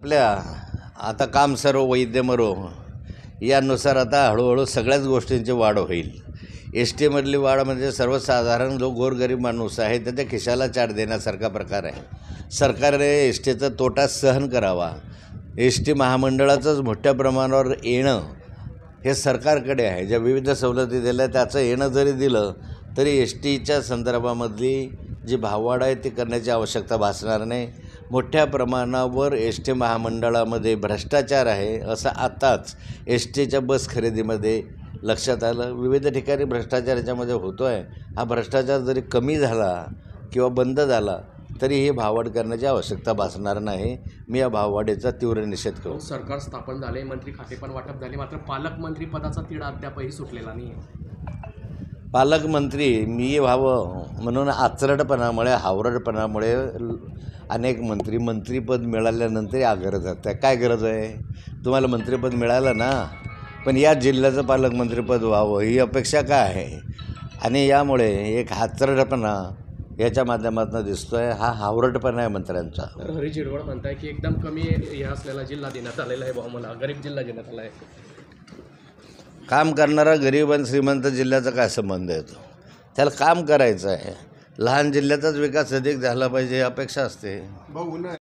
आपल्या आता काम सर्व वैद्य मरो यानुसार आता हळूहळू सगळ्याच गोष्टींची वाढ होईल. एस टीमधली वाढ म्हणजे सर्वसाधारण जो गोरगरीब माणूस आहे त्याच्या खिशाला चाट देण्यासारखा प्रकार आहे. सरकारने एस टीचा तोटा सहन करावा. एस टी महामंडळाचंच मोठ्या प्रमाणावर येणं हे सरकारकडे आहे. ज्या विविध सवलती दिल्या त्याचं येणं जरी दिलं तरी एस टीच्या संदर्भामधली जी भाववाढ आहे ती करण्याची आवश्यकता भासणार नाही. मोठ्या प्रमाणावर एस टी महामंडळामध्ये भ्रष्टाचार आहे असं आत्ताच एस टीच्या बस खरेदीमध्ये लक्षात आलं. विविध ठिकाणी भ्रष्टाचार याच्यामध्ये होतो आहे. हा भ्रष्टाचार जरी कमी झाला किंवा बंद झाला तरी ही भाववाढ करण्याची आवश्यकता भासणार नाही. मी या भाववाढीचा तीव्र निषेध करू. सरकार स्थापन झाले, मंत्री खाते पण वाटप झाले, मात्र पालकमंत्री पदाचा तिढा अद्यापही सुटलेला नाही. पालकमंत्री मी व्हावं म्हणून आचरटपणामुळे हावरटपणामुळे अनेक मंत्रिपद मिळाल्यानंतर आग्रह जात. काय गरज आहे? तुम्हाला मंत्रिपद मिळालं ना, पण या जिल्ह्याचं पालकमंत्रीपद व्हावं ही अपेक्षा काय आहे? आणि यामुळे एक आचरटपणा याच्या माध्यमातून दिसतो आहे. हा हावरटपणा आहे मंत्र्यांचा. तर हरी चिडवळ म्हणताय की एकदम कमी हे असलेला जिल्हा देण्यात आलेला आहे, मला गरीब जिल्हा देण्यात आला आहे. काम करणारा गरीब आणि श्रीमंत जिल्ह्याचा काय संबंध येतो? त्याला काम करायचं आहे. लहान जिल्ह्याचाच विकास अधिक झाला पाहिजे ही अपेक्षा असते.